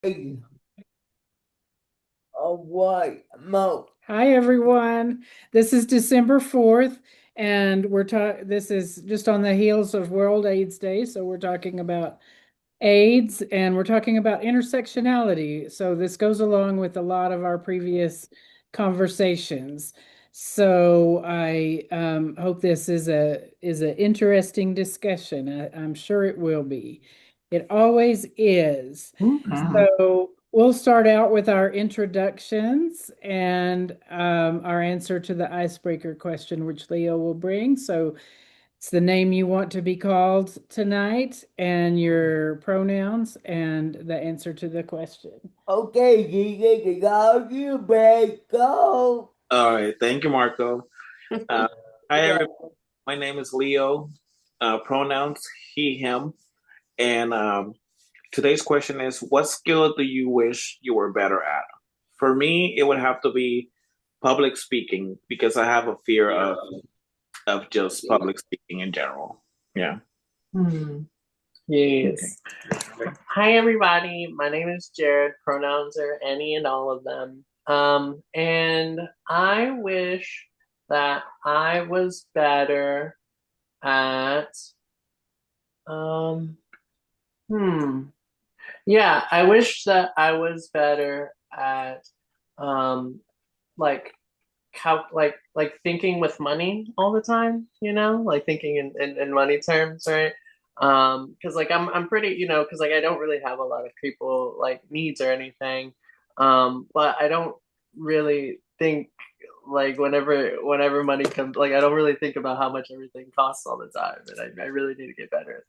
Hey, all right, Mo. Hi, everyone. This is December 4th, and this is just on the heels of World AIDS Day. So we're talking about AIDS and we're talking about intersectionality. So this goes along with a lot of our previous conversations. So I hope this is an interesting discussion. I'm sure it will be. It always is. Mhm. So we'll start out with our introductions and our answer to the icebreaker question, which Leo will bring. So it's the name you want to be called tonight and your pronouns and the answer to the question. Okay, you can go, you better go. All right, thank you, Marco. Uh, hi, Yeah. everybody. My name is Leo. Pronouns he, him. And today's question is, what skill do you wish you were better at? For me, it would have to be public speaking because I have a fear of just public speaking in general. Yeah. Hmm. Yes. Hi, everybody. My name is Jared. Pronouns are any and all of them. And I wish that I was better at, um, hmm. Yeah, I wish that I was better at, um, like like thinking with money all the time, like thinking in money terms, right? Because like I'm pretty, because like I don't really have a lot of people like needs or anything. But I don't really think like whenever money comes, like I don't really think about how much everything costs all the time, and I really need to get better at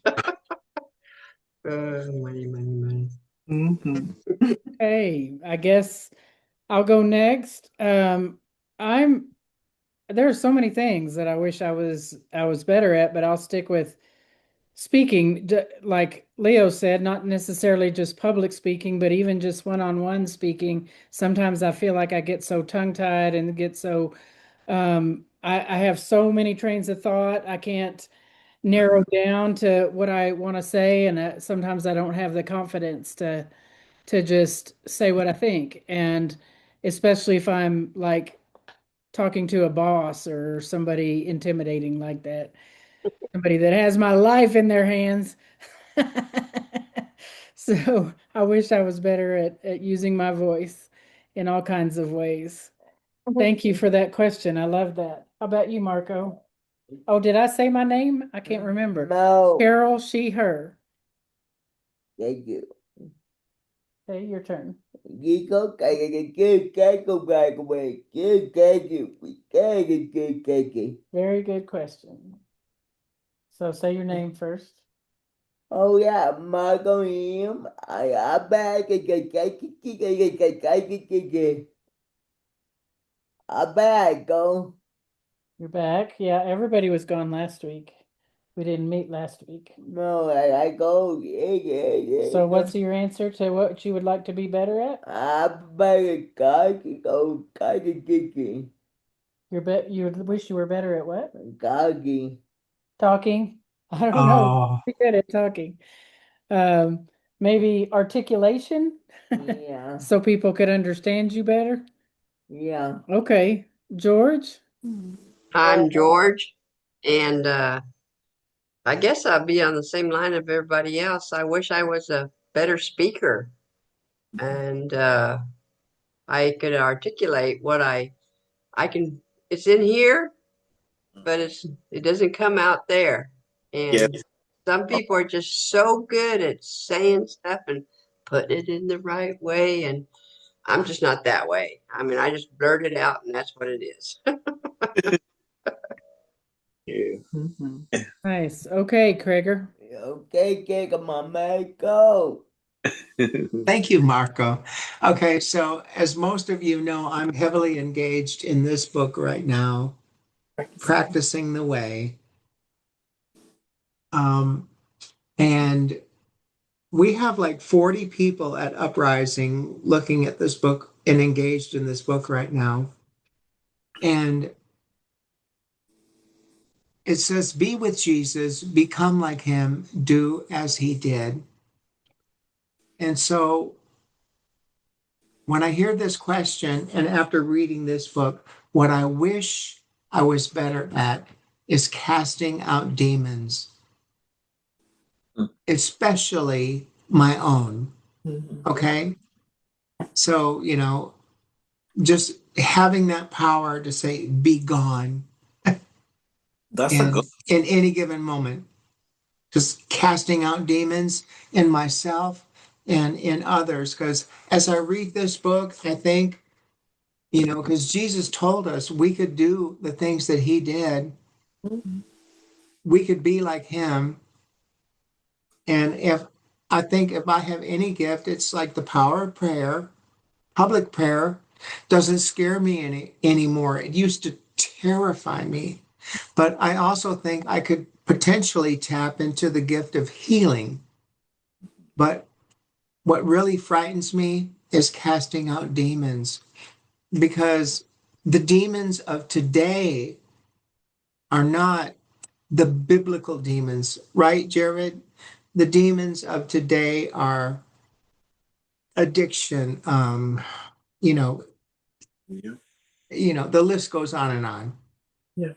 that. Money, money, money. Mhm. Hey, I guess I'll go next. I'm there are so many things that I wish I was better at, but I'll stick with speaking. Like Leo said, not necessarily just public speaking, but even just one-on-one speaking. Sometimes I feel like I get so tongue-tied and get so I have so many trains of thought. I can't narrow down to what I want to say, and sometimes I don't have the confidence to just say what I think. And especially if I'm like talking to a boss or somebody intimidating like that, somebody that has my life in their hands. So I wish I was better at using my voice in all kinds of ways. Thank you for that question. I love that. How about you, Marco? Oh, did I say my name? I can't remember. Mo. Carol, she, her. Thank you. Okay, your turn. You go, cái con gái của mình, cái. Very good question. So say your name first. Oh yeah, Marco him. I bet cái. I bet go. You're back. Yeah, everybody was gone last week. We didn't meet last week. No, I go. So Go. what's your answer to what you would like to be better at? I bet cái go cái. You would wish you were better at what? Cái. Talking? I don't know. Oh, Be good at talking. Um, Maybe articulation Yeah, so people could understand you better. yeah. Okay, George. I'm George, and I guess I'll be on the same line of everybody else. I wish I was a better speaker, and I could articulate what I can. It's in here, but it doesn't come out there. Yeah. And some people are just so good at saying stuff and putting it in the right way, and I'm just not that way. I mean, I just blurt it out, and that's what it is. Yeah. Mhm. Nice. Okay, Krager. Okay, come on, man, go. Thank you, Marco. Okay, so as most of you know, I'm heavily engaged in this book right now, Practicing the Way. Um, and we have like 40 people at Uprising looking at this book and engaged in this book right now. And it says, be with Jesus, become like him, do as he did. And so when I hear this question, and after reading this book, what I wish I was better at is casting out demons, especially my own. Okay. So, just having that power to say, be gone That's a in, good. in any given moment, just casting out demons in myself and in others. Because as I read this book, I think, because Jesus told us we could do the things that he did, we could be like him. And I think if I have any gift, it's like the power of prayer. Public prayer doesn't scare me anymore. It used to terrify me. But I also think I could potentially tap into the gift of healing. But what really frightens me is casting out demons, because the demons of today are not the biblical demons, right, Jared? The demons of today are addiction, you know, Yeah. the list goes on and on. Yeah.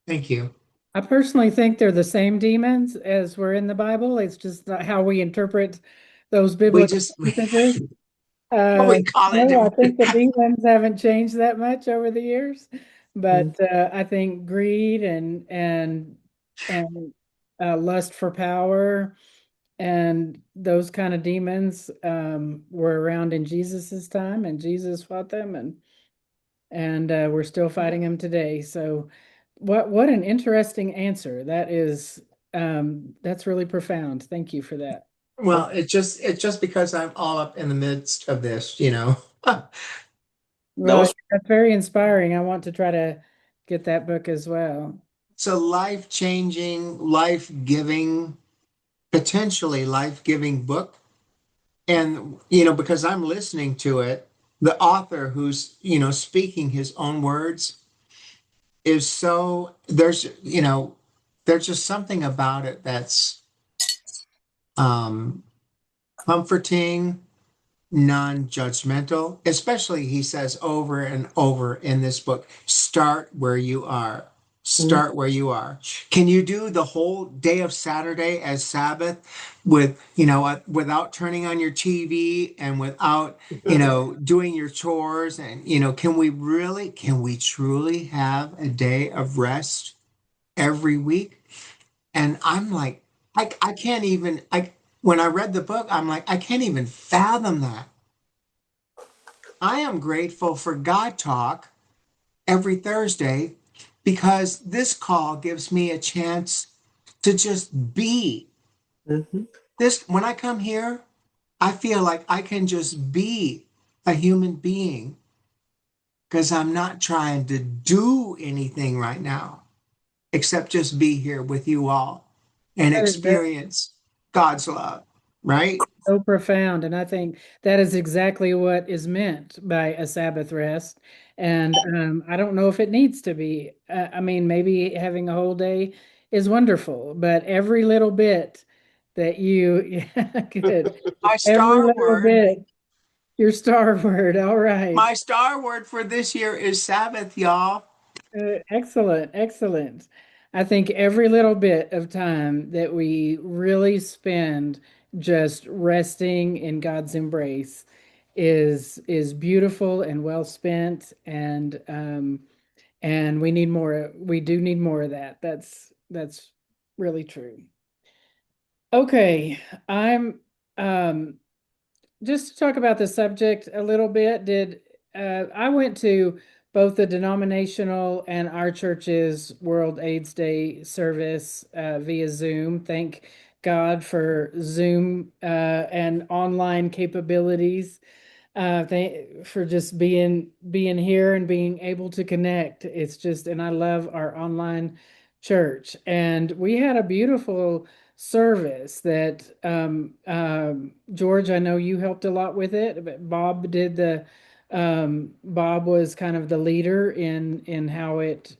Thank you. I personally think they're the same demons as were in the Bible. It's just not how we interpret those We biblical just passages. we call it. No, I think the demons haven't changed that much over the years, but I think greed and lust for power and those kind of demons were around in Jesus's time, and Jesus fought them, and we're still fighting them today. So, what an interesting answer that is. That's really profound. Thank you for that. Well, it's just because I'm all up in the midst of this. That was That's very inspiring. I want to try to get that book as well. It's a life-changing, life-giving, potentially life-giving book. And, because I'm listening to it, the author who's, speaking his own words is so, there's just something about it that's um, comforting, non-judgmental. Especially, he says over and over in this book, start where you are. Start where you are. Can you do the whole day of Saturday as Sabbath without turning on your TV and without, doing your chores? And, can we truly have a day of rest every week? And I'm like, I can't even, when I read the book, I'm like, I can't even fathom that. I am grateful for God Talk every Thursday, because this call gives me a chance to just be. When I come here, I feel like I can just be a human being, because I'm not trying to do anything right now except just be here with you all and That is very experience God's love, right? so profound, and I think that is exactly what is meant by a Sabbath rest. And I don't know if it needs to be. I mean, maybe having a whole day is wonderful, but every little bit that you, yeah, good. My Every star little word, bit, your star word. All right. my star word for this year is Sabbath, y'all. Excellent, excellent. I think every little bit of time that we really just resting in God's embrace is beautiful and well spent, and we need more. We do need more of that. That's really true. Okay, I'm just to talk about the subject a little bit. I went to both the denominational and our church's World AIDS Day service via Zoom. Thank God for Zoom and online capabilities. For just being here and being able to connect. It's just, and I love our online church. And we had a beautiful service that George, I know you helped a lot with it, but Bob was kind of the leader in how it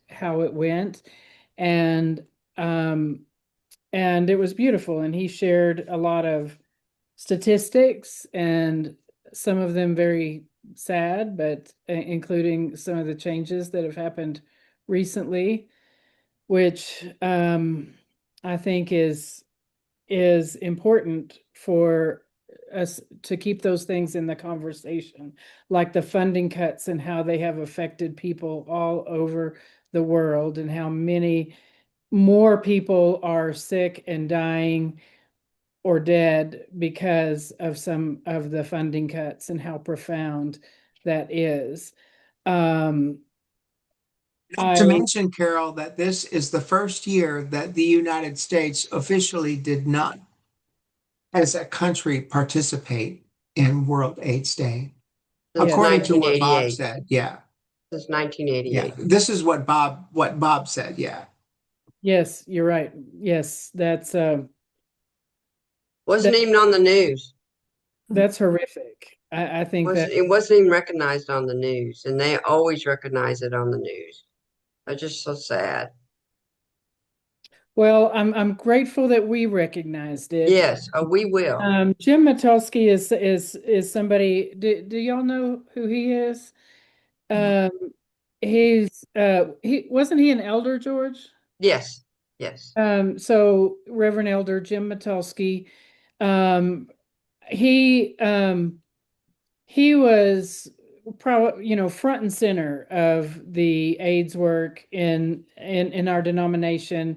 went. And um and it was beautiful, and he shared a lot of statistics, and some of them very sad, but including some of the changes that have happened recently, which I think is important for us to keep those things in the conversation, like the funding cuts and how they have affected people all over the world, and how many more people are sick and dying or dead because of some of the funding cuts, and how profound that is. Not to mention, Carol, that this is the first year that the United States officially did not, as a country, participate in World AIDS Day. Since According to what Bob 1988. said, yeah. Since Yeah. 1988. This is what Bob said, yeah. Yes, you're right. Yes, Wasn't even on the news. that's horrific. I think that It wasn't even recognized on the news, and they always recognize it on the news. It's just so sad. well, I'm grateful that we recognized it. Yes, we will. Jim Metelsky is somebody. Do y'all know who he is? He's he wasn't he an elder, George? Yes, yes. So Reverend Elder Jim Metelsky, um, he was probably front and center of the AIDS work in our denomination,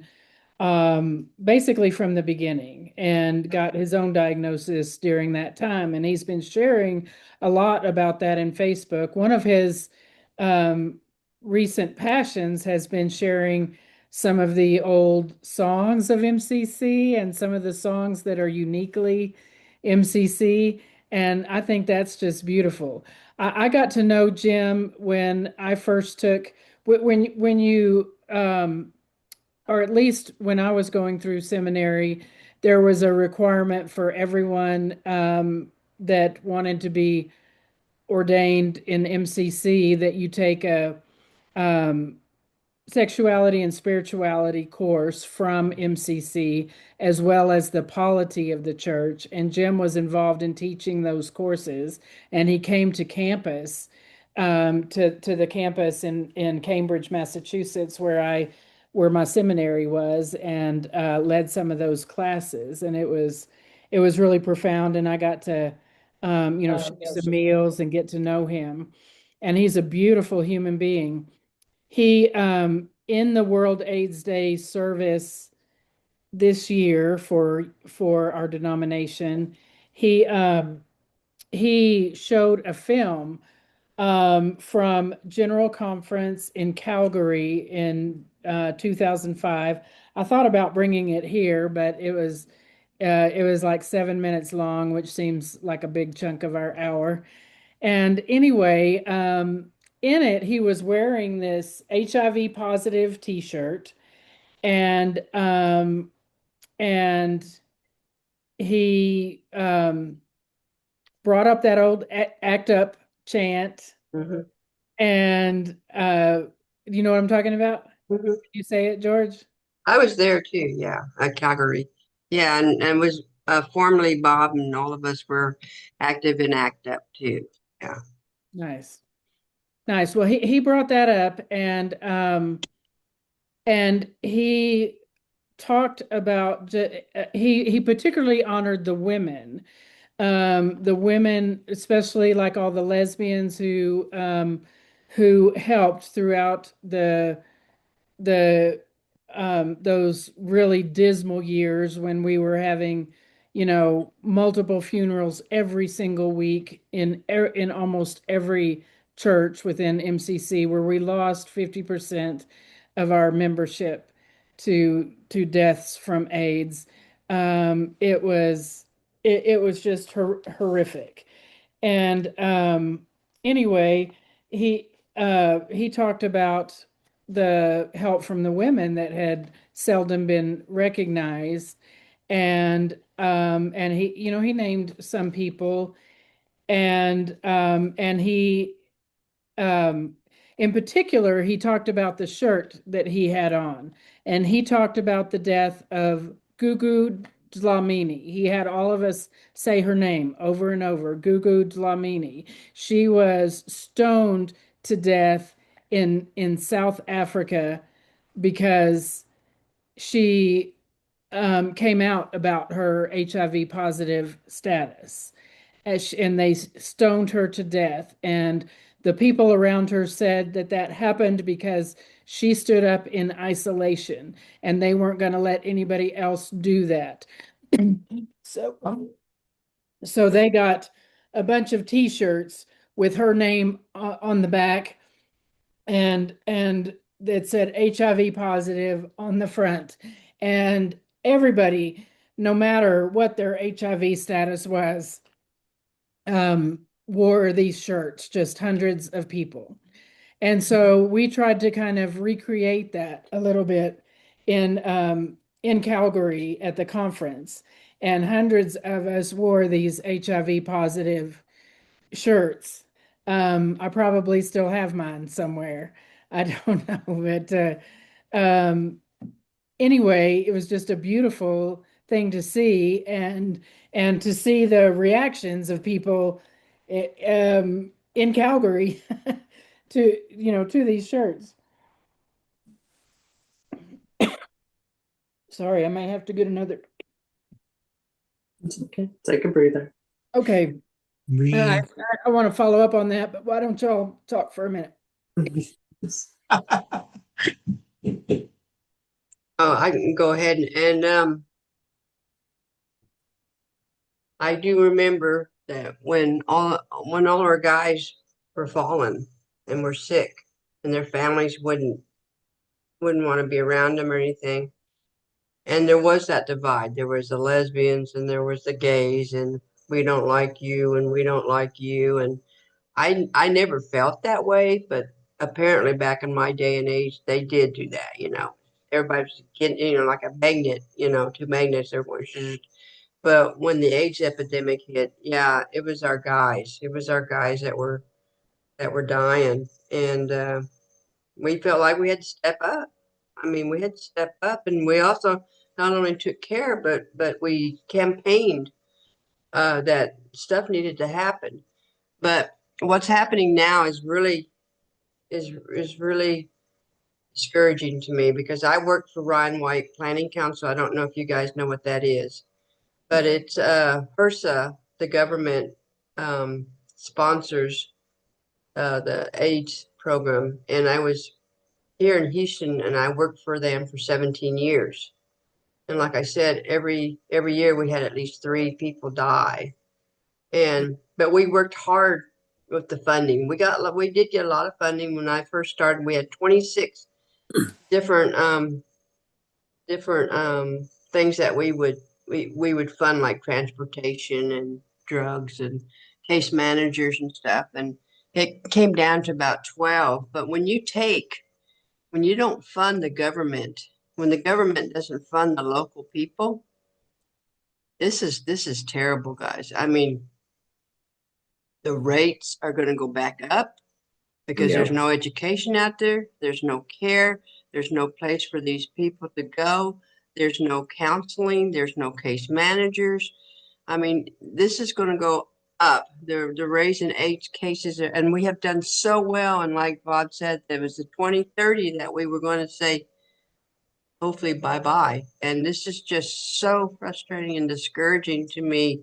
basically from the beginning, and got his own diagnosis during that time. And he's been sharing a lot about that in Facebook. One of his um, recent passions has been sharing some of the old songs of MCC and some of the songs that are uniquely MCC. And I think that's just beautiful. I got to know Jim when I first took, when you, or at least when I was going through seminary, there was a requirement for everyone that wanted to be ordained in MCC that you take a um, sexuality and spirituality course from MCC, as well as the polity of the church. And Jim was involved in teaching those courses, and he came to campus, to the campus in Cambridge, Massachusetts, where my seminary was, and led some of those classes. And it was really profound. And I got to share some meals and get to know him. And he's a beautiful human being. He in the World AIDS Day service this year for our denomination, he showed a film from General Conference in Calgary in 2005. I thought about bringing it here, but it was like 7 minutes long, which seems like a big chunk of our hour. And anyway, in it, he was wearing this HIV positive T-shirt, and and he brought up that old "Act Up" chant, Mm-hmm. and you know what I'm talking about? Mm-hmm. Can you say it, George? I was there too, yeah, at Calgary. Yeah, and was formerly Bob and all of us were active in ACT UP too. Yeah. Nice. Well, he brought that up, and he talked about he particularly honored the women, especially like all the lesbians who helped throughout the those really dismal years when we were having multiple funerals every single week in almost every church within MCC, where we lost 50% of our membership to deaths from AIDS. It was just horrific. And anyway, he talked about the help from the women that had seldom been recognized, and he named some people, and he in particular, he talked about the shirt that he had on, and he talked about the death of Gugu Dlamini. He had all of us say her name over and over, Gugu Dlamini. She was stoned to death in South Africa because she came out about her HIV positive status. And they stoned her to death. And the people around her said that that happened because she stood up in isolation and they weren't going to let anybody else do that. So they got a bunch of t-shirts with her name on the back and that said HIV positive on the front. And everybody, no matter what their HIV status was, wore these shirts, just hundreds of people. And so we tried to kind of recreate that a little bit in Calgary at the conference. And hundreds of us wore these HIV positive shirts. I probably still have mine somewhere. I don't know, anyway, it was just a beautiful thing to see, and to see the reactions of people in Calgary to these shirts. Sorry, I may have to get another. It's okay. Take a breather. Okay. I want to follow up on that, but why don't y'all talk for a minute? I can go ahead and I do remember that when all our guys were fallen and were sick, and their families wouldn't want to be around them or anything. And there was that divide. There was the lesbians and there was the gays, and we don't like you and we don't like you. And I never felt that way, but apparently back in my day and age, they did do that, you know. Everybody's getting, you know, like a magnet, you know, two magnets, everyone. But when the AIDS epidemic hit, yeah, it was our guys. It was our guys that were dying. And we felt like we had to step up. I mean, we had to step up, and we also not only took care, but we campaigned that stuff needed to happen. But what's happening now is really discouraging to me, because I work for Ryan White Planning Council. I don't know if you guys know what that is, but it's HRSA, the government sponsors the AIDS program, and I was here in Houston, and I worked for them for 17 years. And like I said, every year we had at least 3 people die. But we worked hard with the funding. We did get a lot of funding. When I first started, we had 26 different things that we would fund, like transportation and drugs and case managers and stuff. And it came down to about 12. But when you don't fund the government, when the government doesn't fund the local people, this is terrible, guys. I mean, the rates are going to go back up because there's no education out there. There's no care. There's no place for these people to go. There's no counseling. There's no case managers. I mean, this is going to go up. They're raising AIDS cases, and we have done so well. And like Bob said, there was the 2030 that we were going to say, hopefully bye-bye. And this is just so frustrating and discouraging to me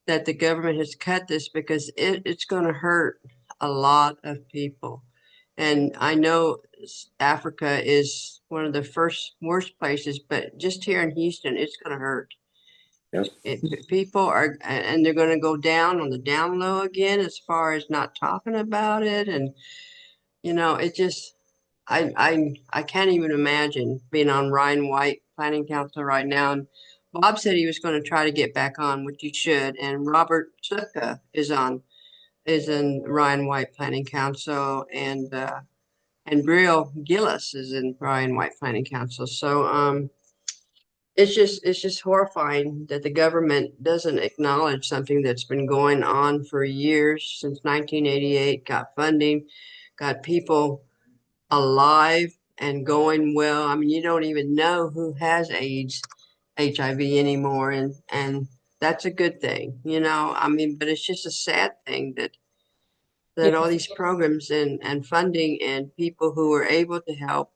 that the government has cut this, because it's going to hurt a lot of people. And I know Africa is one of the worst places, but just here in Houston, it's going to hurt. Yep. People are, and they're going to go down on the down low again as far as not talking about it. And, you know, it just, I can't even imagine being on Ryan White Planning Council right now. And Bob said he was going to try to get back on, which he should. And Robert Sutka is in Ryan White Planning Council, and Brill Gillis is in Ryan White Planning Council. So it's just horrifying that the government doesn't acknowledge something that's been going on for years, since 1988, got funding, got people alive and going well. I mean, you don't even know who has AIDS HIV anymore, and that's a good thing, you know. I mean, but it's just a sad thing that all Yes. these programs and funding and people who are able to help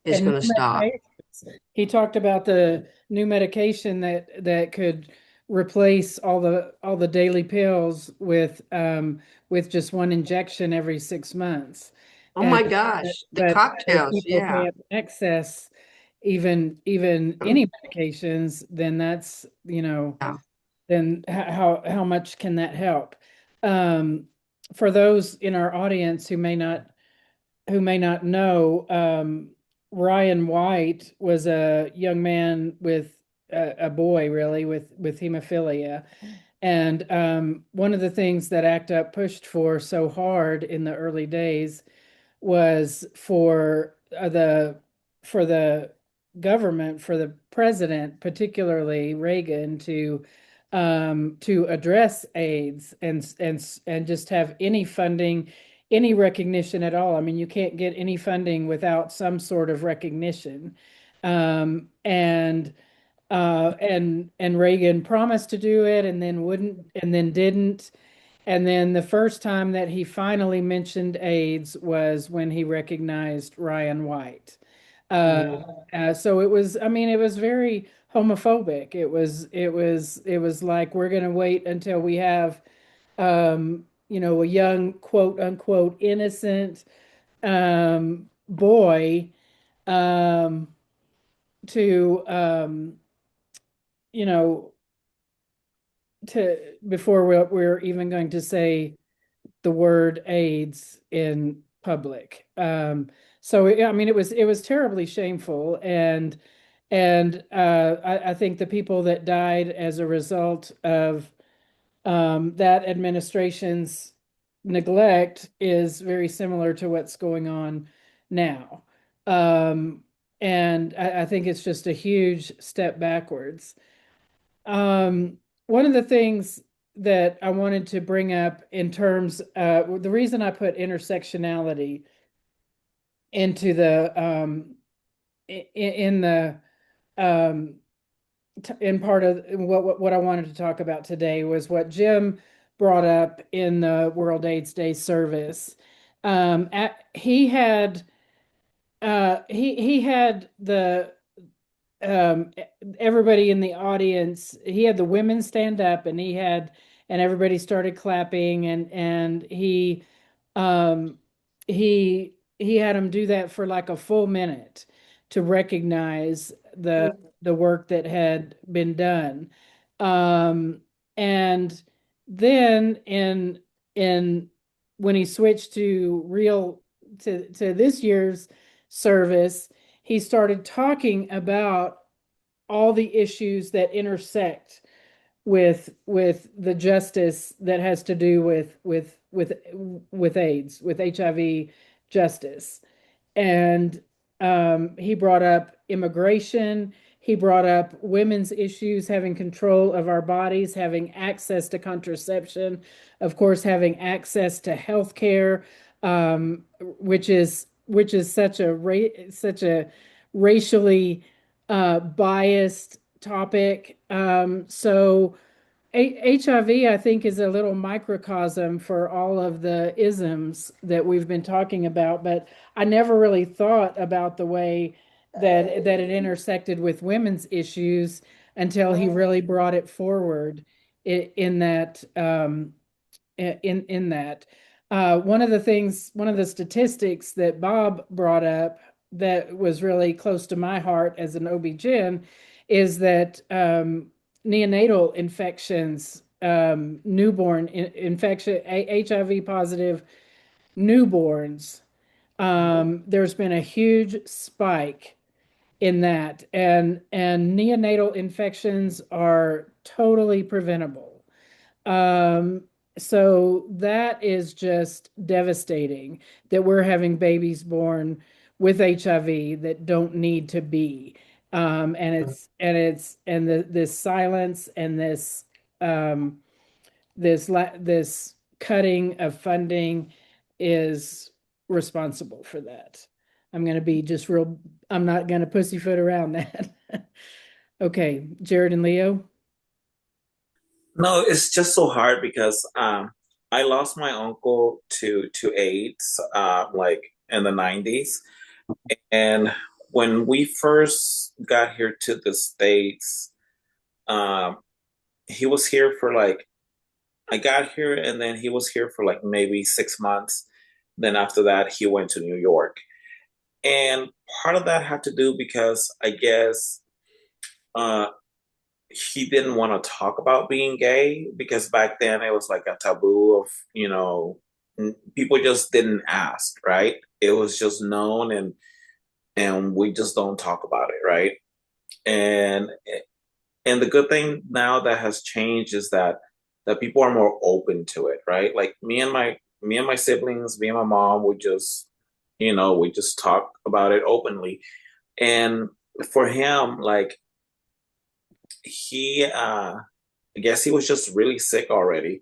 is And going to new stop. medications. He talked about the new medication that could replace all the daily pills with just one injection every 6 months. Oh And my gosh, the but if cocktails, people yeah. can't access even any medications, then that's, you know, Yeah. then how much can that help? Um, for those in our audience who may not know, Ryan White was a young man with a boy really with hemophilia. And one of the things that ACT UP pushed for so hard in the early days was for the government, for the president, particularly Reagan, to address AIDS and just have any funding, any recognition at all. I mean, you can't get any funding without some sort of recognition. Um, and and Reagan promised to do it and then wouldn't and then didn't. And then the first time that he finally mentioned AIDS was when he recognized Ryan White. So it was, I mean, it was very homophobic. It was like, we're going to wait until we have, you know, a young, quote unquote, innocent boy um, to, you know, to before we're even going to say the word AIDS in public. So I mean, it was terribly shameful, and I think the people that died as a result of that administration's neglect is very similar to what's going on now. Um, and I think it's just a huge step backwards. One of the things that I wanted to bring up in terms, the reason I put intersectionality into the in the um, in part of what I wanted to talk about today was what Jim brought up in the World AIDS Day service. He had he had the um everybody in the audience, he had the women stand up and and everybody started clapping, and um he had them do that for like a full minute to recognize the work that had been done. um and then in when he switched to this year's service, he started talking about all the issues that intersect with the justice that has to do with AIDS, with HIV justice. And he brought up immigration. He brought up women's issues, having control of our bodies, having access to contraception, of course, having access to health care, which is such a racially biased topic. HIV, I think, is a little microcosm for all of the isms that we've been talking about, but I never really thought about the way that it intersected with women's issues until he really brought it forward in that in that. One of the statistics that Bob brought up that was really close to my heart as an OB-GYN is that neonatal infections, newborn infection, HIV positive newborns, there's been a huge spike in that, and neonatal infections are totally preventable. Um, so that is just devastating that we're having babies born with HIV that don't need to be. This silence and um, this cutting of funding is responsible for that. I'm going to be just real. I'm not going to pussyfoot around that. Okay, Jared and Leo. No, it's just so hard because I lost my uncle to AIDS like in the 90s. And when we first got here to the States, um, he was here for like, I got here and then he was here for like maybe 6 months. Then after that, he went to New York. And part of that had to do because I guess uh, he didn't want to talk about being gay because back then it was like a taboo of, people just didn't ask, right? It was just known and we just don't talk about it, right? And and the good thing now that has changed is that people are more open to it, right? Like me and my siblings, me and my mom, we just talk about it openly. And for him, like he I guess he was just really sick already.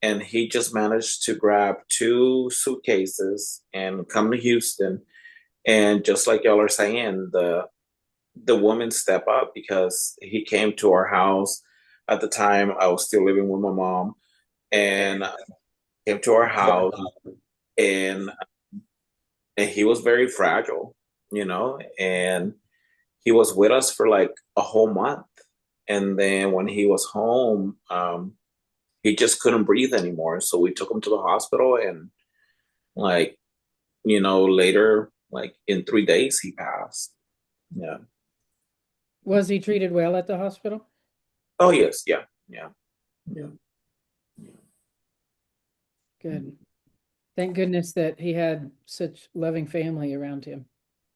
And he just managed to grab two suitcases and come to Houston. And just like y'all are saying, the woman step up because he came to our house. At the time, I was still living with my mom, and came to our house, and and he was very fragile, and he was with us for like a whole month. And then when he was home, he just couldn't breathe anymore. So we took him to the hospital, and like, later, like in 3 days, he passed. Yeah. Was he treated well at the hospital? Oh, yes. Yeah. Yeah. Yeah. Good. Thank goodness that he had such loving family around him.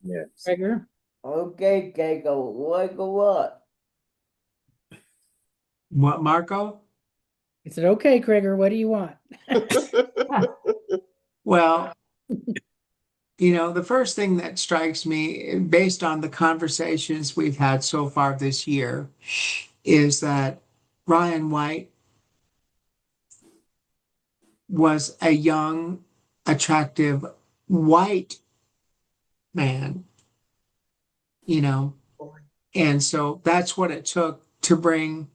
Yes. Gregor? Okay, Keiko, what? What, Marco? He said, okay, Gregor, what do you want? Well, the first thing that strikes me, based on the conversations we've had so far this year, is that Ryan White was a young, attractive white man, and so that's what it took to bring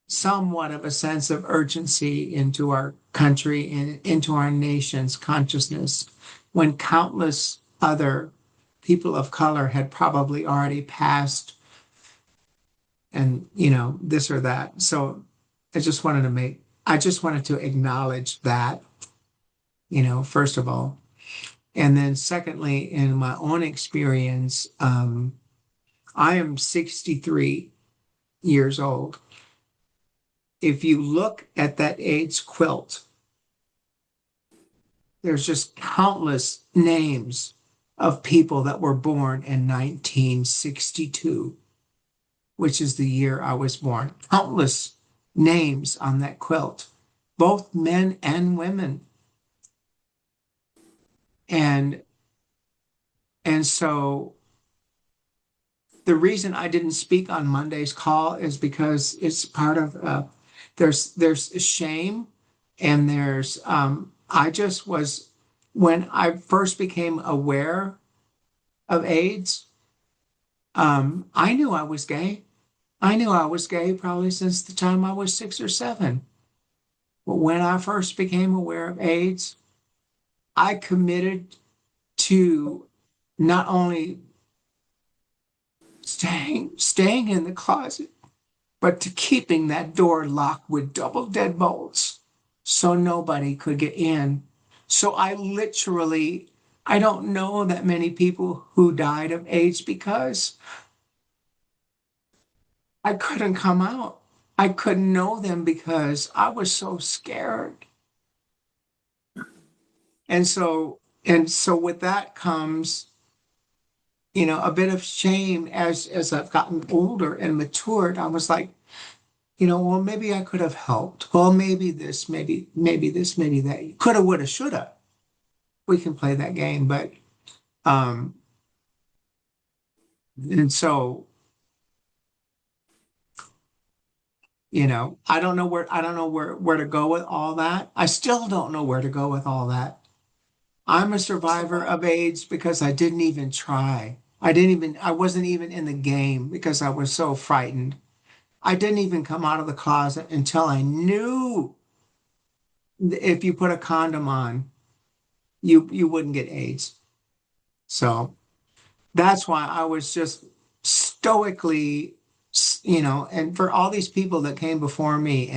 somewhat of a sense of urgency into our country and into our nation's consciousness when countless other people of color had probably already passed and this or that. So I just wanted to acknowledge that, first of all. And then secondly, in my own experience, I am 63 years old. If you look at that AIDS quilt, there's just countless names of people that were born in 1962, which is the year I was born. Countless names on that quilt, both men and women. And so the reason I didn't speak on Monday's call is because it's part of there's shame and there's I just was when I first became aware of AIDS, I knew I was gay. I knew I was gay probably since the time I was 6 or 7. But when I first became aware of AIDS, I committed to not only staying in the closet, but to keeping that door locked with double deadbolts so nobody could get in. So I don't know that many people who died of AIDS because I couldn't come out. I couldn't know them because I was so scared. And so with that comes, a bit of shame as I've gotten older and matured. I was like, well, maybe I could have helped. Well, maybe this, maybe this, maybe that. Coulda, woulda, shoulda. We can play that game, but um, and so I don't know where to go with all that. I still don't know where to go with all that. I'm a survivor of AIDS because I didn't even try. I wasn't even in the game because I was so frightened. I didn't even come out of the closet until I knew if you put a condom on, you wouldn't get AIDS. So that's why I was just stoically, and for all these people that came before me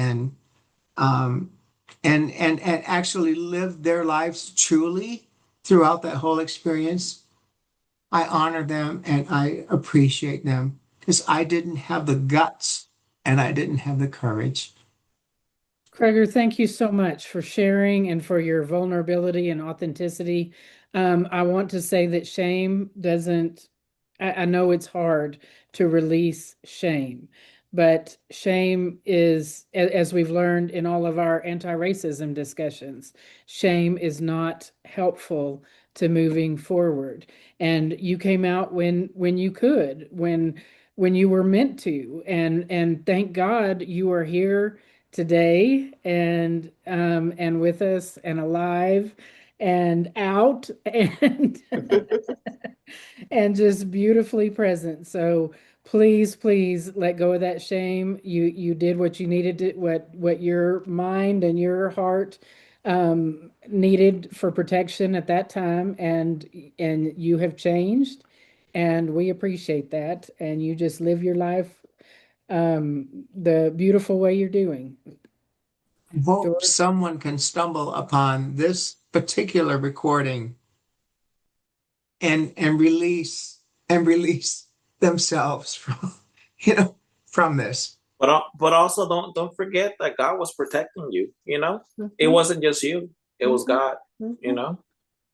um, and actually lived their lives truly throughout that whole experience, I honor them and I appreciate them because I didn't have the guts and I didn't have the courage. Kreger, thank you so much for sharing and for your vulnerability and authenticity. I want to say that shame doesn't, I know it's hard to release shame, but shame is, as we've learned in all of our anti-racism discussions, shame is not helpful to moving forward. And you came out when you could, when you were meant to, and thank God you are here today and with us and alive and out and and just beautifully present. So please let go of that shame. You did what you needed to, what your mind and your heart needed for protection at that time, and you have changed, and we appreciate that. And you just live your life the beautiful way you're doing. I hope George? someone can stumble upon this particular recording and release themselves from from this. But also don't forget that God was protecting you. It wasn't just you; it was God. You're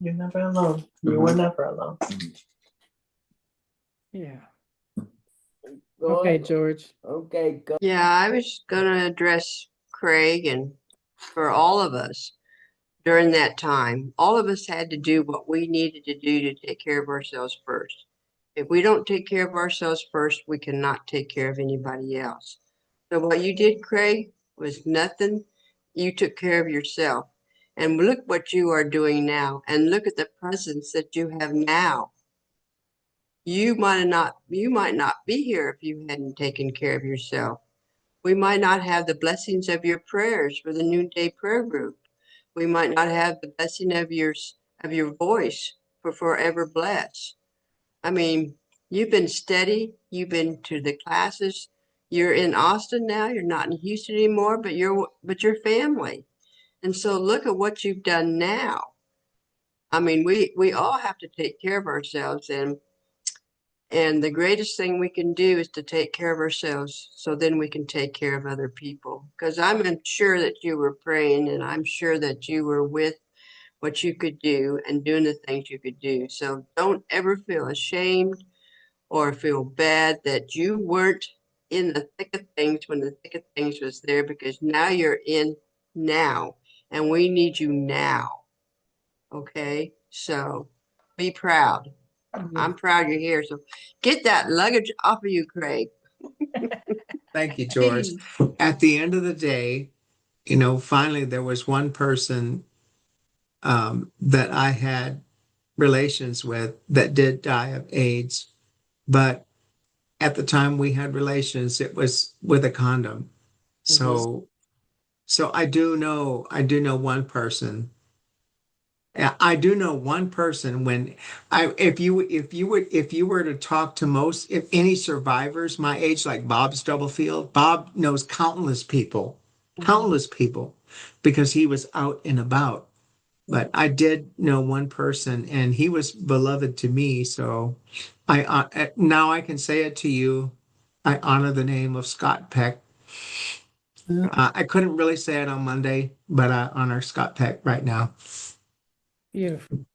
never alone. You were never alone. Yeah. Go Okay, ahead. George. Okay, go. Yeah, I was going to address Craig, and for all of us during that time, all of us had to do what we needed to do to take care of ourselves first. If we don't take care of ourselves first, we cannot take care of anybody else. So what you did, Craig, was nothing. You took care of yourself. And look what you are doing now. And look at the presence that you have now. You might not be here if you hadn't taken care of yourself. We might not have the blessings of your prayers for the noonday prayer group. We might not have the blessing of your voice for forever blessed. I mean, you've been steady. You've been to the classes. You're in Austin now. You're not in Houston anymore, but you're family. And so look at what you've done now. I mean, we all have to take care of ourselves, and the greatest thing we can do is to take care of ourselves so then we can take care of other people. Because I'm sure that you were praying, and I'm sure that you were with what you could do and doing the things you could do. So don't ever feel ashamed or feel bad that you weren't in the thick of things when the thick of things was there, because now you're in now and we need you now. Okay, so be proud. I'm proud you're here. So get that luggage off of you, Craig. Thank you, George. At the end of the day, finally there was one person that I had relations with that did die of AIDS, but at the time we had relations, it was with a condom. So, so I do know one person. Yeah, I do know one person. When if you were to talk to most, if any survivors my age, like Bob Stubblefield, Bob knows countless people, because he was out and about. But I did know one person, and he was beloved to me. So now I can say it to you. I honor the name of Scott Peck. I couldn't really say it on Monday, but I honor Scott Peck right now. Beautiful.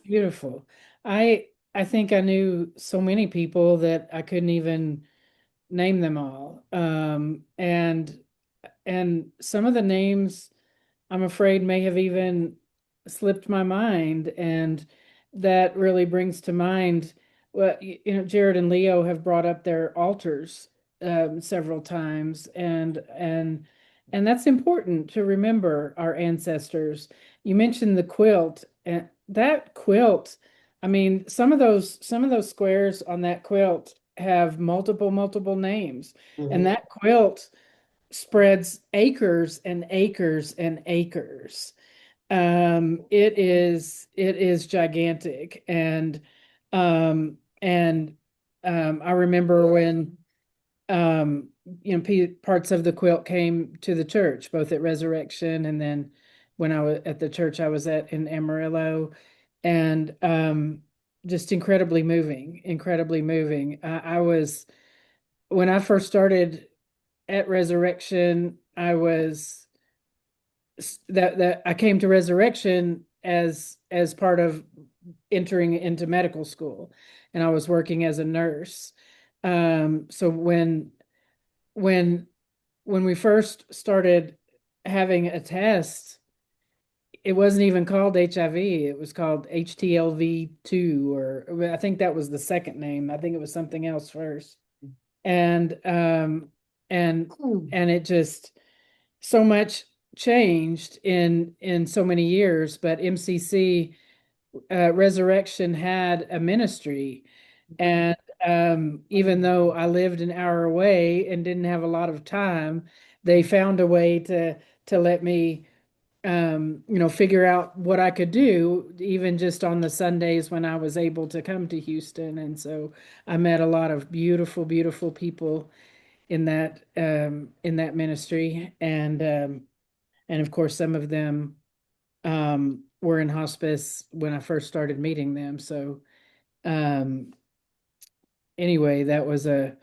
Beautiful. I think I knew so many people that I couldn't even name them all. And some of the names I'm afraid may have even slipped my mind, and that really brings to mind what Jared and Leo have brought up their altars several times, and that's important to remember our ancestors. You mentioned the quilt, and that quilt, I mean, some of those squares on that quilt have multiple names, and Mhm. that quilt spreads acres and acres and acres. It is gigantic, and I remember when parts of the quilt came to the church, both at Resurrection and then when I was at the church I was at in Amarillo, and just incredibly moving, incredibly moving. I was when I first started at Resurrection, I was that I came to Resurrection as part of entering into medical school, and I was working as a nurse. So when when we first started having a test, it wasn't even called HIV. It was called HTLV2, or I think that was the second name. I think it was something else first. And and and it just so much changed in so many years. But MCC Resurrection had a ministry, and even though I lived an hour away and didn't have a lot of time, they found a way to let me figure out what I could do, even just on the Sundays when I was able to come to Houston. And so I met a lot of beautiful, beautiful people in that ministry, and of course some of them were in hospice when I first started meeting them. So um, anyway, that was a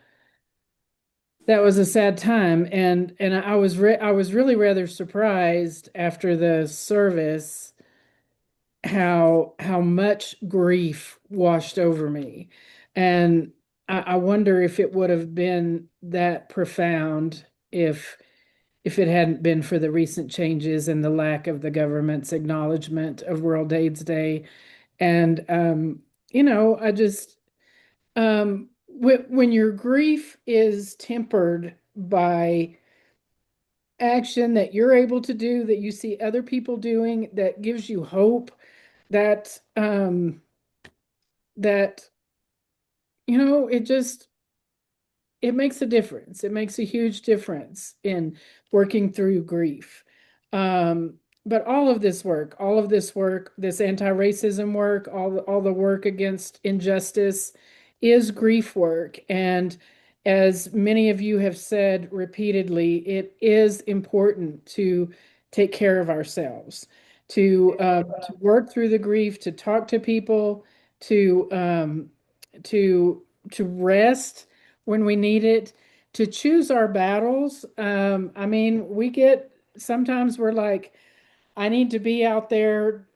sad time, and I was really rather surprised after the service how much grief washed over me, and I wonder if it would have been that profound if it hadn't been for the recent changes and the lack of the government's acknowledgement of World AIDS Day. And I just when your grief is tempered by action that you're able to do, that you see other people doing, that gives you hope, that it just it makes a difference. It makes a huge difference in working through grief. Um, but all of this work, this anti-racism work, all the work against injustice is grief work. And as many of you have said repeatedly, it is important to take care of ourselves, to work through the grief, to talk to people, to to to rest when we need it, to choose our battles. I mean, sometimes we're like, I need to be out there,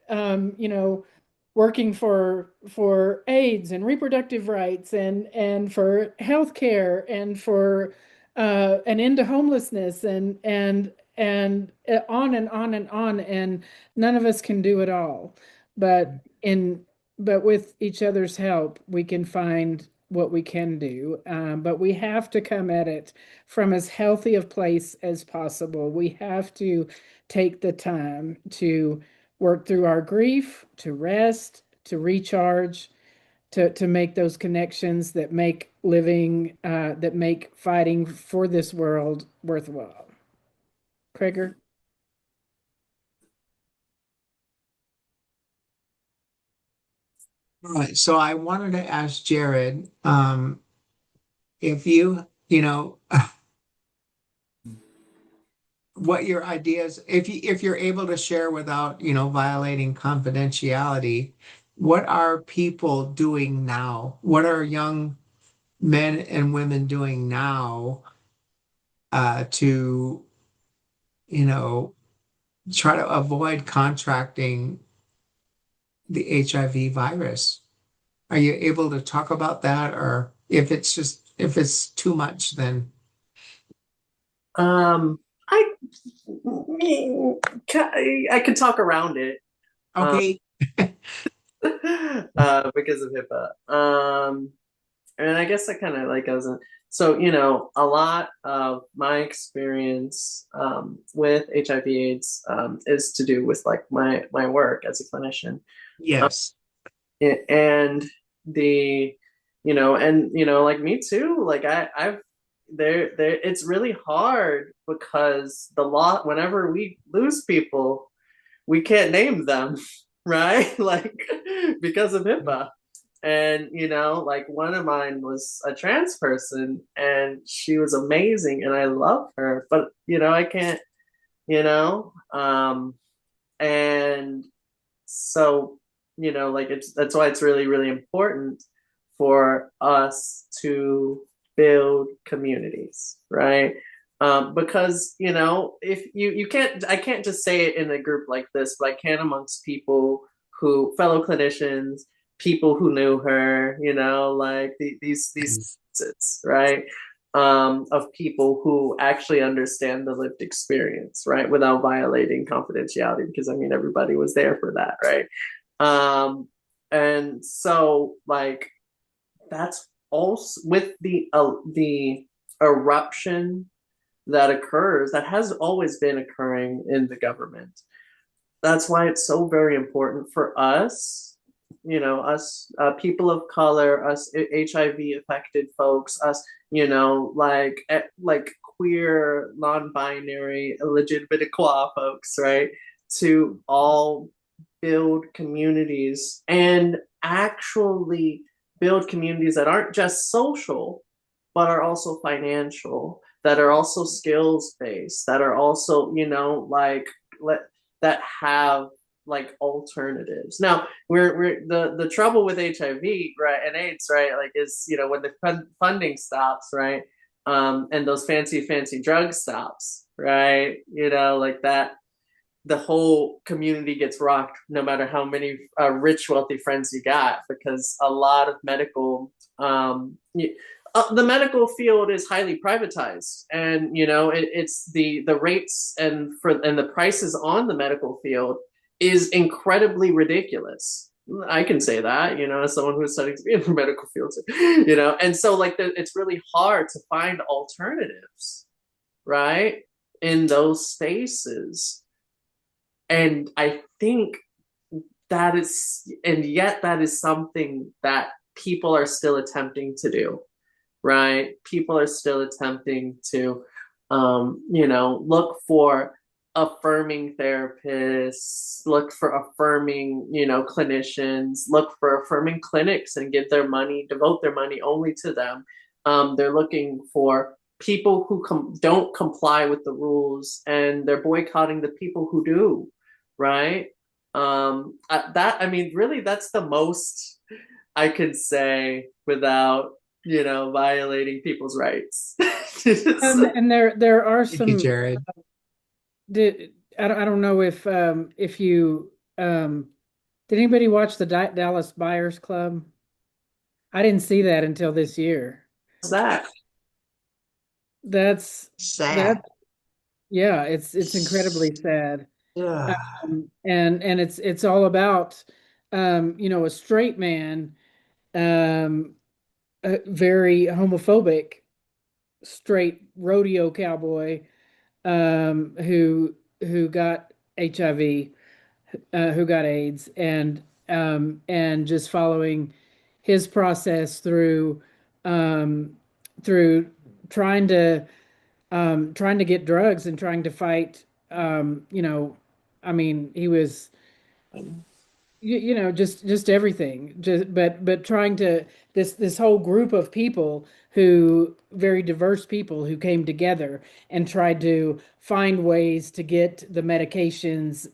working for AIDS and reproductive rights and for healthcare and for an end to homelessness and on and on and on. And none of us can do it all, but in but with each other's help, we can find what we can do. But we have to come at it from as healthy a place as possible. We have to take the time to work through our grief, to rest, to recharge, to make those connections that make that make fighting for this world worthwhile. Krager? All right. So I wanted to ask Jared, if what your ideas, if you're able to share without, violating confidentiality, what are people doing now? What are young men and women doing now to, you know, try to avoid contracting the HIV virus? Are you able to talk about that, or if it's too much, then Um, I I can talk around it. Um, okay. because of HIPAA. And I guess I kind of like I was in, so a lot of my experience with HIV/AIDS is to do with like my work as a clinician. Um, Yes. and the like me too, like I've there it's really hard because the law, whenever we lose people, we can't name them, right? Like because of HIPAA. And like one of mine was a trans person and she was amazing and I love her, but I can't, you know and so like that's why it's really really important for us to build communities, right? Because if you can't, I can't just say it in a group like this, but I can amongst people who, fellow clinicians, people who knew her, like these right, of people who actually understand the lived experience, right, without violating confidentiality, because I mean everybody was there for that, right? And so like that's also with the eruption that occurs, that has always been occurring in the government. That's why it's so very important for us, us people of color, us HIV affected folks, us, like queer, non-binary, LGBTQ folks, right? To all build communities and actually build communities that aren't just social, but are also financial, that are also skills based, that are also, that have like alternatives. Now, we're the trouble with HIV, right, and AIDS, right, like is when the funding stops, right, and those fancy drugs stops, right, like that, the whole community gets rocked, no matter how many rich, wealthy friends you got, because a lot of medical, the medical field is highly privatized, and it's the rates and the prices on the medical field is incredibly ridiculous. I can say that, as someone who's studying to be in the medical field, and so like it's really hard to find alternatives, right, in those spaces. And I think yet that is something that people are still attempting to do, right? People are still attempting to, look for affirming therapists, look for affirming, clinicians, look for affirming clinics and devote their money only to them. They're looking for people who don't comply with the rules, and they're boycotting the people who do, right? I mean, really, that's the most I could say without violating people's rights. And there are Thank you, some. Jared. I don't know if you did anybody watch the Dallas Buyers Club? I didn't see that until this year. What's that? That's Sad. yeah, it's incredibly sad. Yeah. And it's all about a straight man, a very homophobic straight rodeo cowboy, who got HIV, who got AIDS, and just following his process through trying to trying to get drugs and trying to fight. I mean, he was just everything, just but trying to, this whole group of people, who very diverse people, who came together and tried to find ways to get the medications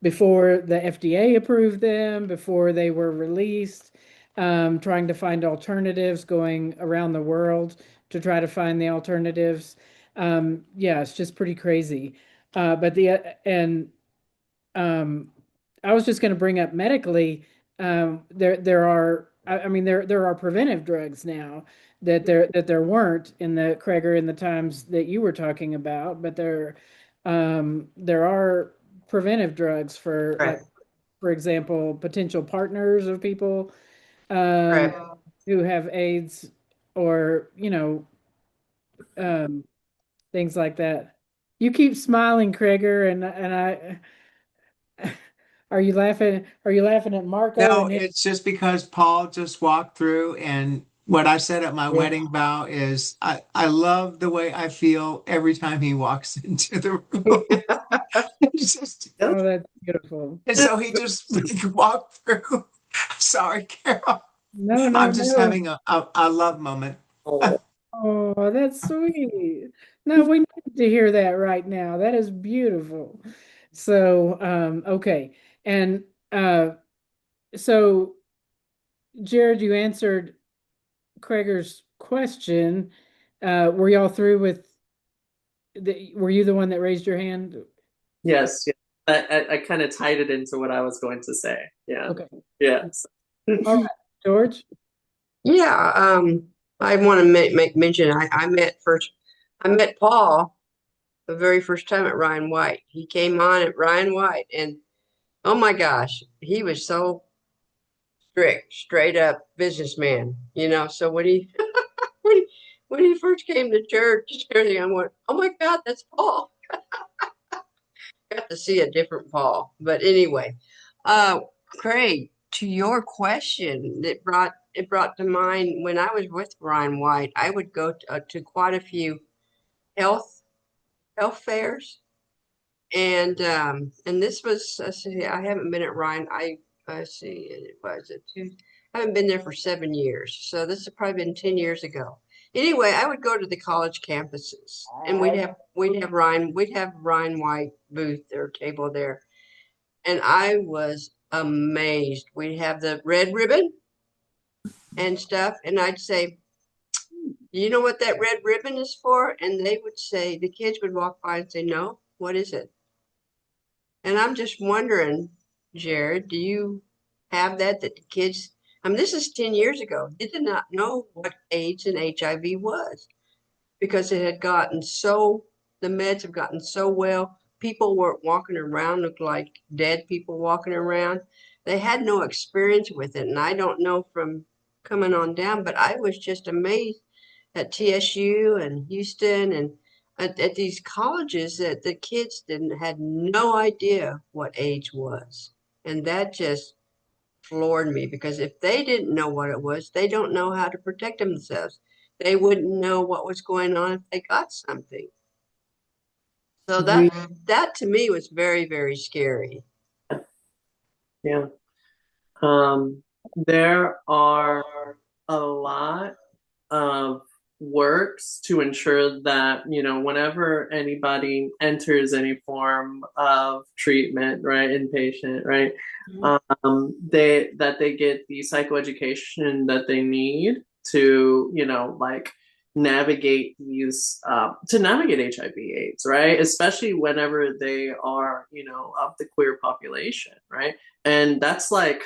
before the FDA approved them, before they were released, trying to find alternatives, going around the world to try to find the alternatives. Yeah, it's just pretty crazy. But the and um, I was just going to bring up medically. There are, I mean, there are preventive drugs now that there weren't in the Kreger in the times that you were talking about, but there are preventive drugs for, Right. like, for example, potential partners of people um, Right. who have AIDS, or um, things like that. You keep smiling, Kreger, and I Are you laughing? Are you laughing at Marco No, and him? it's just because Paul just walked through, and what I said at my Yeah. wedding vow is I love the way I feel every time he walks into the room. It's just, Oh, that's beautiful. and so he just walked through. Sorry, Carol. No, no, I'm just no. having a love moment. Oh, Oh, that's sweet. No, we need to hear that right now. That is beautiful. So, okay. And so Jared, you answered Krager's question. Were y'all through with were you the one that raised your hand? yes. Yeah. I kind of tied it into what I was going to say. Yeah. Okay. Yes. All right, George. Yeah, I want to make mention. I met Paul the very first time at Ryan White. He came on at Ryan White, and oh my gosh, he was so strict, straight up businessman. So when he, when he first came to church, everything, I went, oh my God, that's Paul. Got to see a different Paul. But anyway, Craig, to your question, it brought to mind when I was with Ryan White, I would go to quite a few health health fairs, and this was, let's see, I haven't been at Ryan. I see, it was it two. I haven't been there for 7 years, so this has probably been 10 years ago. Anyway, I would go to the college campuses, and we'd have Ryan White booth or table there, and I was amazed. We'd have the red ribbon and stuff, and I'd say, "Do you know what that red ribbon is for?" And they would say, the kids would walk by and say, "No, what is it?" And I'm just wondering, Jared, do you have that the kids, this is 10 years ago, did not know what AIDS and HIV was because it had gotten so, the meds have gotten so well. People weren't walking around, looked like dead people walking around. They had no experience with it. And I don't know from coming on down, but I was just amazed at TSU and Houston and at these colleges that the kids had no idea what AIDS was. And that just floored me because if they didn't know what it was, they don't know how to protect themselves. They wouldn't know what was going on if they got something. So We that to me was very, very scary. Yeah. There are a lot of works to ensure that, whenever anybody enters any form of treatment, right, inpatient, right, they get the psychoeducation that they need to, like navigate to navigate HIV/AIDS, right? Especially whenever they are, of the queer population, right? And that's like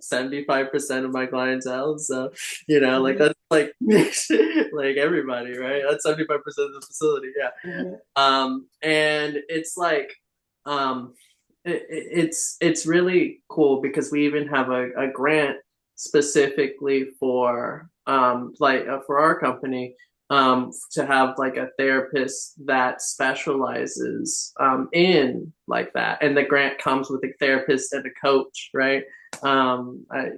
75% of my clientele. So, like that's like like everybody, right? That's 75% of the facility. Yeah. And it's like it's really cool because we even have a grant specifically for for our company to have like a therapist that specializes in like that, and the grant comes with a therapist and a coach, right?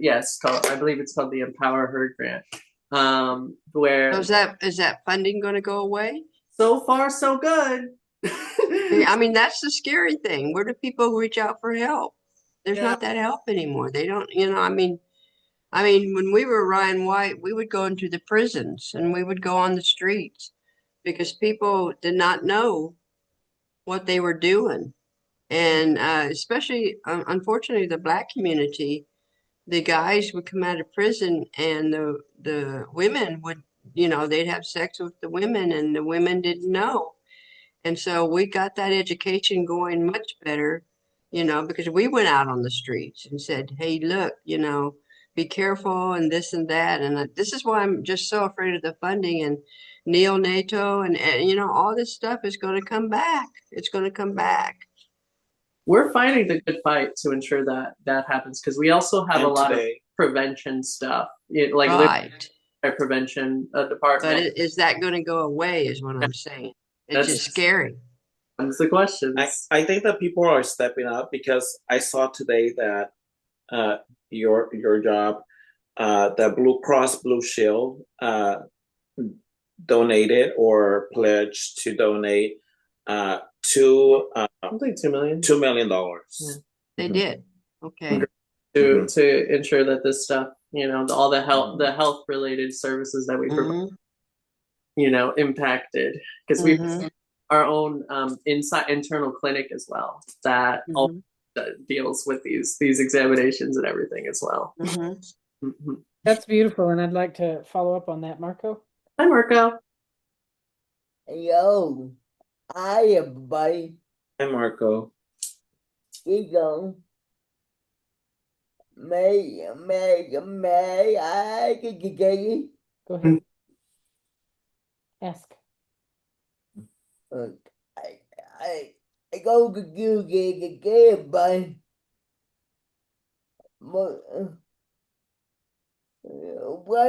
Yes, I believe it's called the Empower Her grant. Where So is that funding going to go away? so far so good. That's the scary thing. Where do people reach out for help? There's not that help anymore. They don't, when we were Ryan White, we would go into the prisons and we would go on the streets because people did not know what they were doing. And especially, unfortunately, the Black community, the guys would come out of prison and the women would, they'd have sex with the women and the women didn't know. And so we got that education going much better, because we went out on the streets and said, hey, look, be careful and this and that. And this is why I'm just so afraid of the funding and neonatal and all this stuff is going to come back. It's going to come back. We're fighting the good fight to ensure that happens because we also have a lot of prevention stuff, like right. Prevention department. But is that going to go away is what I'm saying. It's just scary. That's the questions. I think that people are stepping up because I saw today that your job, the Blue Cross Blue Shield, donated or pledged to donate to I think 2 million. $2 million. Yeah. They did. Okay. To ensure that this stuff, all the health related services that we provide, impacted, because we have our own internal clinic as well that all deals with these examinations and everything as well. That's beautiful, and I'd like to follow up on that, Marco. Hi, Marco. Yo, hi everybody. Hi, Marco. You go. May I get you? Go ahead. Ask. I go to you get by. What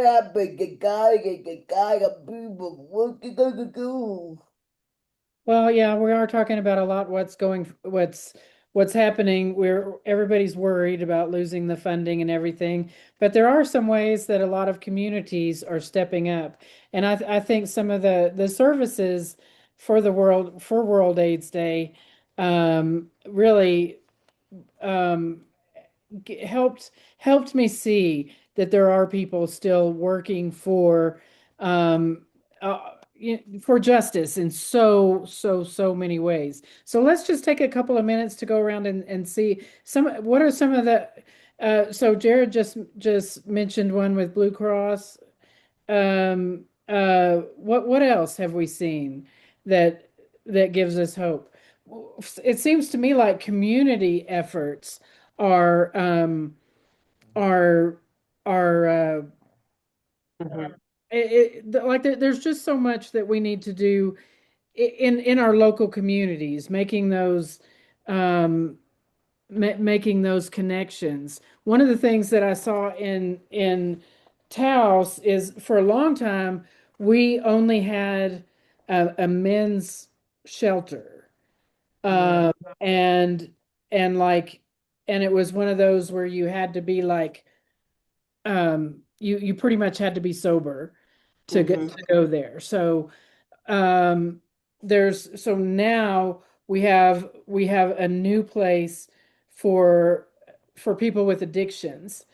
happened? The guy people. What you gonna do? Well, yeah, we are talking about a lot what's happening where everybody's worried about losing the funding and everything, but there are some ways that a lot of communities are stepping up. And I think some of the services for World AIDS Day really helped me see that there are people still working for justice in so many ways. So let's just take a couple of minutes to go around and see what are some of the so Jared just mentioned one with Blue Cross. What else have we seen that gives us hope? It seems to me like community efforts are are like there's just so much that we need to do in our local communities, making those making those connections. One of the things that I saw in Taos is for a long time we only had a men's shelter, and like, and it was one of those where you had to be like you pretty much had to be sober to go there. So so now we have a new place for people with addictions,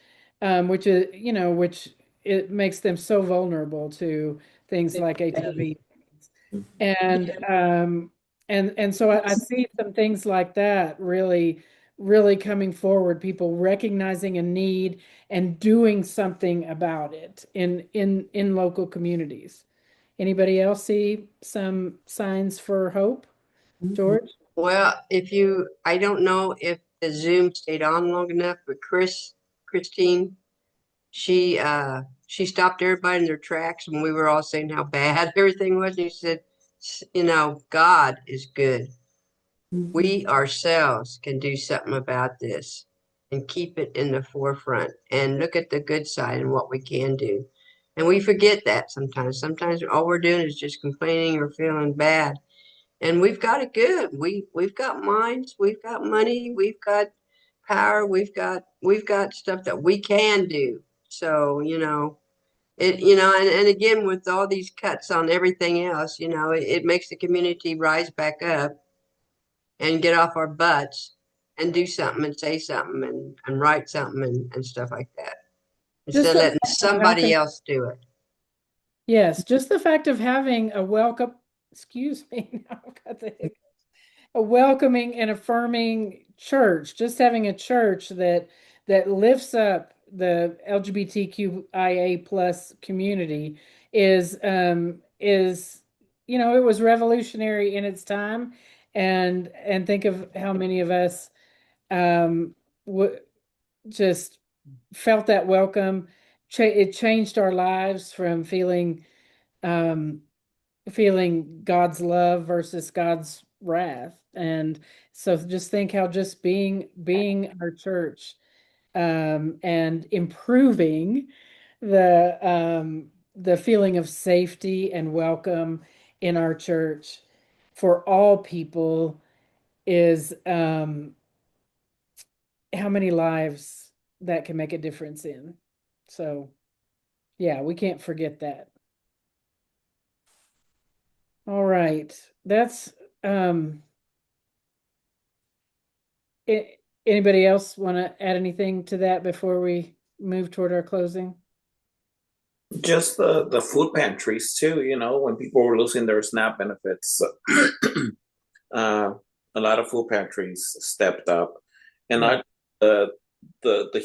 which is which it makes them so vulnerable to things like HIV. And so I see some things like that really coming forward, people recognizing a need and doing something about it in local communities. Anybody else see some signs for hope? George? Well, I don't know if the Zoom stayed on long enough, but Christine, she stopped everybody in their tracks when we were all saying how bad everything was. She said, God is good. We ourselves can do something about this and keep it in the forefront and look at the good side and what we can do. And we forget that sometimes. Sometimes all we're doing is just complaining or feeling bad. And we've got it good. We've got minds, we've got money, we've got power, we've got stuff that we can do. So, and again, with all these cuts on everything else, it makes the community rise back up and get off our butts and do something and say something and write something and stuff like that. Instead of letting somebody else do it. Yes, just the fact of having a welcome, excuse me, now I've got the hiccups. A welcoming and affirming church, just having a church that lifts up the LGBTQIA plus community is it was revolutionary in its time, and think of how many of us just felt that welcome. It changed our lives from feeling God's love versus God's wrath. And so just think how just being our church and improving the feeling of safety and welcome in our church for all people is how many lives that can make a difference in. So yeah, we can't forget that. All right. That's anybody else want to add anything to that before we move toward our closing? Just the food pantries too, you know, when people were losing their SNAP benefits, uh, a lot of food pantries stepped up, and not the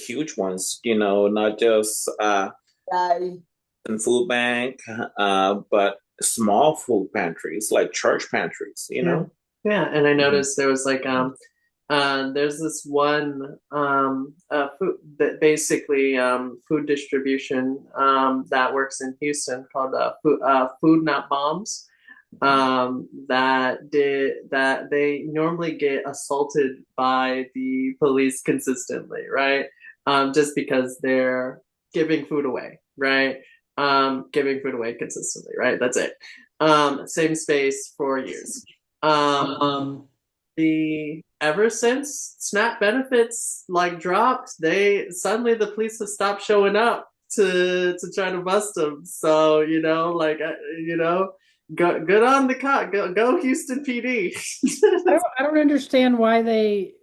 huge ones, you know, not just Bye. in food bank, but small food pantries like church pantries, you know. Yeah, and I noticed there was like there's this one food that basically food distribution that works in Houston called Food Not Bombs. That they normally get assaulted by the police consistently, right? Just because they're giving food away, right? Giving food away consistently, right? That's it. Same space for years. The ever since SNAP benefits like dropped, they suddenly the police have stopped showing up to try to bust them. So you know, good on the cop. Go Houston PD. I don't understand why they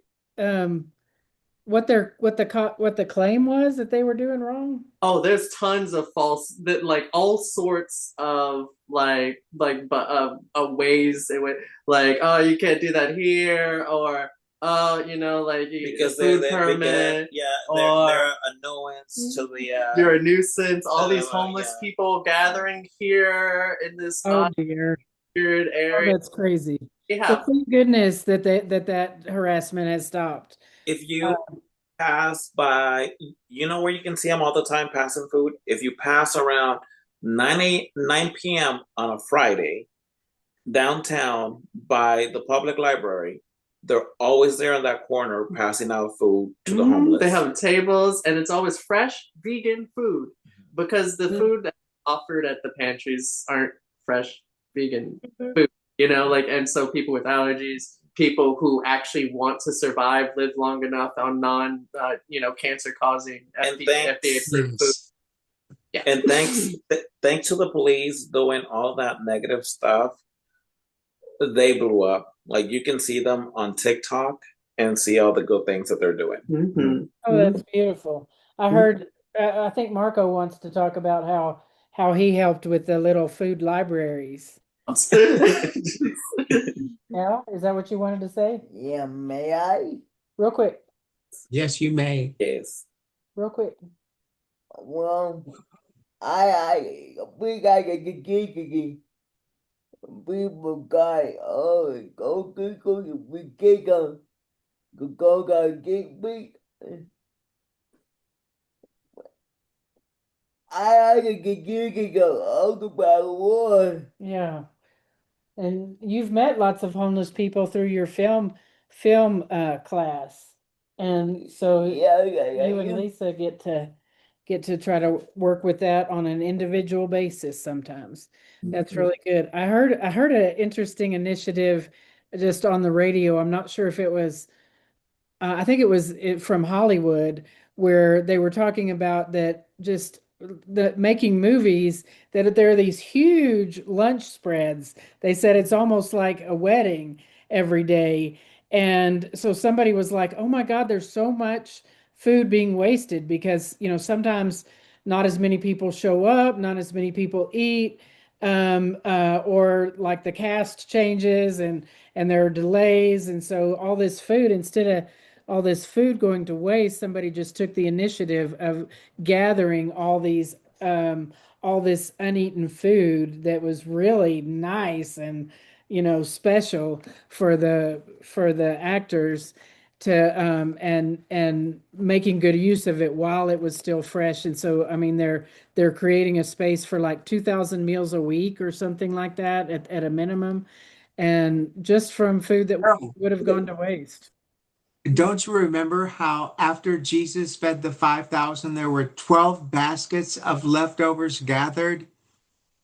what the claim was that they were doing wrong. Oh, there's tons of false that like all sorts of ways it would like, oh, you can't do that here, or oh, you know, like you get a Because food they permit, they're an annoyance to the you're a nuisance. All these the, homeless people gathering here in this Oh dear. weird Oh, area. that's crazy. They So have thank goodness that that harassment has stopped. if you pass by, you know where you can see them all the time passing food. If you pass around 9 p.m. on a Friday downtown by the public library, they're always there in that corner passing out food to the homeless. They have tables, and it's always fresh vegan food because the food that's offered at the pantries aren't fresh vegan food, you know, like, and so people with allergies, people who actually want to survive, live long enough on cancer causing FDA approved food. Yeah. And thanks to the police doing all that negative stuff, they blew up. Like you can see them on TikTok and see all the good things that they're doing. Oh, that's beautiful. I heard. I think Marco wants to talk about how he helped with the little food libraries. Yeah, is that what you wanted to say? Yeah, may I? Real quick. Yes, you may. Yes. Real quick. Well, we got a people got go we get go get me. I get go all about one. Yeah. And you've met lots of homeless people through your film class. And so Yeah, you and Lisa get to try to work with that on an individual basis sometimes. That's really good. I heard an interesting initiative just on the radio. I'm not sure if it was I think it was from Hollywood, where they were talking about that just the making movies, that there are these huge lunch spreads. They said it's almost like a wedding every day. And so somebody was like, oh my God, there's so much food being wasted because, sometimes not as many people show up, not as many people eat, or like the cast changes and there are delays. And so all this food, instead of all this food going to waste, somebody just took the initiative of gathering all this uneaten food that was really nice and special for the actors to and making good use of it while it was still fresh. And so I mean they're creating a space for like 2,000 meals a week or something like that at a minimum, and just from food that would have gone to waste. Don't you remember how after Jesus fed the 5,000, there were 12 baskets of leftovers gathered?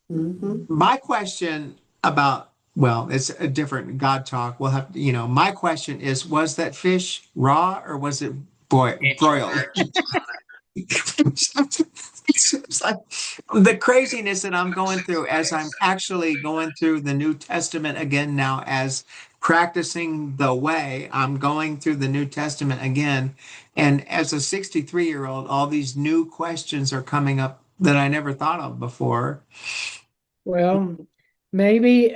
My question about well, it's a different God talk. We'll have to, my question is, was that fish raw or was it broiled? It's like the craziness that I'm going through as I'm actually going through the New Testament again now, as practicing the way. I'm going through the New Testament again. And as a 63-year-old, all these new questions are coming up that I never thought of before. Well, maybe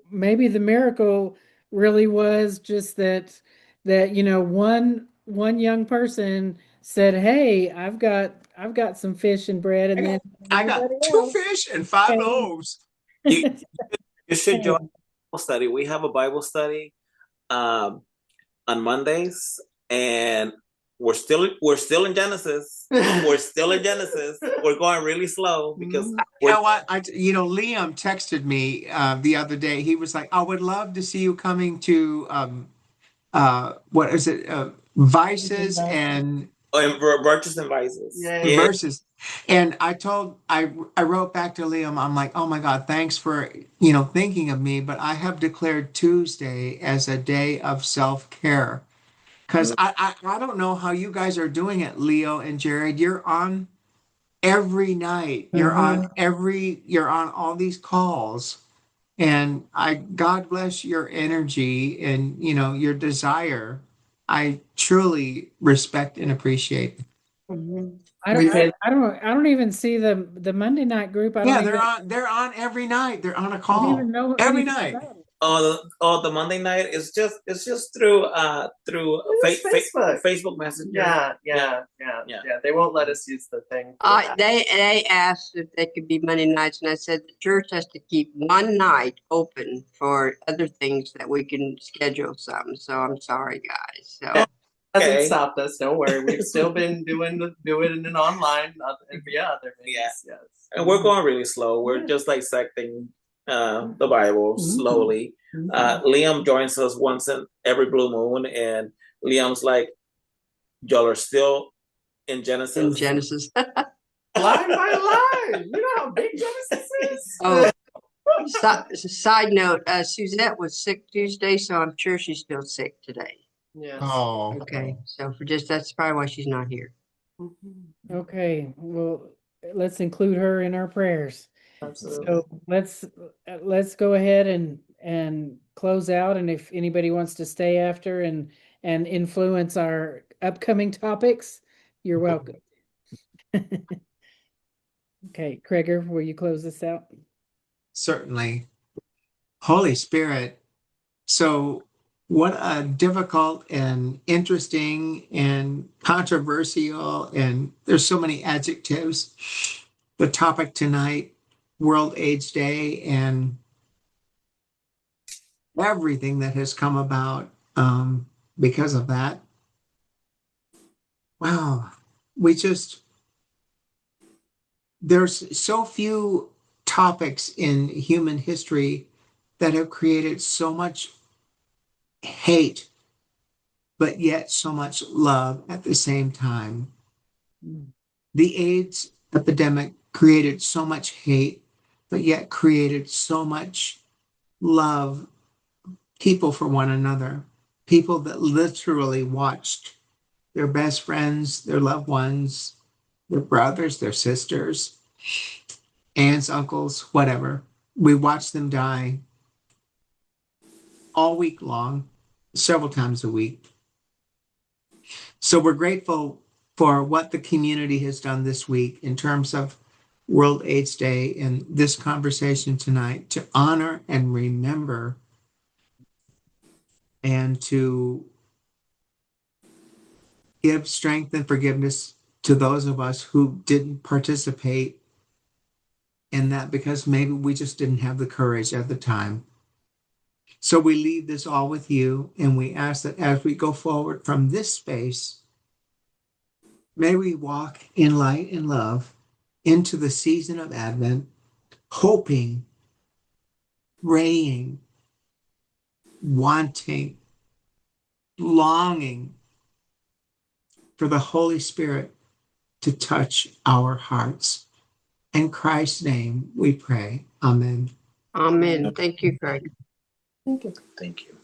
maybe the miracle really was just that one young person said, "Hey, I've got some fish and bread," and then I got everybody 2 else fish and 5 came. loaves. You, you should join came. Bible study. We have a Bible study um, on Mondays, and we're still in Genesis. We're still in Genesis. We're going really slow because You know what? Liam texted me the other day. He was like, "I would love to see you coming to what is it? Vices and Virtues and Vices. Yay. Verses." And I wrote back to Liam. I'm like, "Oh my God, thanks for thinking of me." But I have declared Tuesday as a day of self-care because I don't know how you guys are doing it, Leo and Jared. You're on every night. You're on all these calls. And God bless your energy and your desire. I truly respect and appreciate it. I don't even see the Monday night group. I don't Yeah, even they're on every night. They're on a I don't call even know every anything night. about it. The Monday night is just through Facebook. Facebook Messenger. Yeah. They won't let us use the thing. for that. They asked if they could be Monday nights, and I said the church has to keep one night open for other things that we can schedule something. So I'm sorry, guys. So Hasn't stopped us. Don't worry. We've still been doing it in online and via other means. Yeah. Yes. And we're going really slow. We're just dissecting the Bible slowly. Liam joins us once in every blue moon, and Liam's like, "Y'all are still in Genesis." in Genesis. Line by line. You know how big Genesis is. Oh, side note, Suzette was sick Tuesday, so I'm sure she's still sick today. Yes. Oh, Okay, so that's probably why she's not here. Okay, well, let's include her in our prayers. Absolutely. So let's go ahead and close out. And if anybody wants to stay after and influence our upcoming topics, you're welcome. Okay, Kreger, will you close this out? certainly. Holy Spirit. So, what a difficult and interesting and controversial, and there's so many adjectives. The topic tonight, World AIDS Day, and everything that has come about because of that. Wow. There's so few topics in human history that have created so much hate, but yet so much love at the same time. The AIDS epidemic created so much hate, but yet created so much love, people for one another, people that literally watched their best friends, their loved ones, their brothers, their sisters, aunts, uncles, whatever. We watched them die all week long, several times a week. So we're grateful for what the community has done this week in terms of World AIDS Day and this conversation tonight to honor and remember and to give strength and forgiveness to those of us who didn't participate in that because maybe we just didn't have the courage at the time. So we leave this all with you, and we ask that as we go forward from this space, may we walk in light and love into the season of Advent, hoping, praying, wanting, longing for the Holy Spirit to touch our hearts. In Christ's name we pray. Amen. Amen. Thank you, Craig. Thank you. Thank you.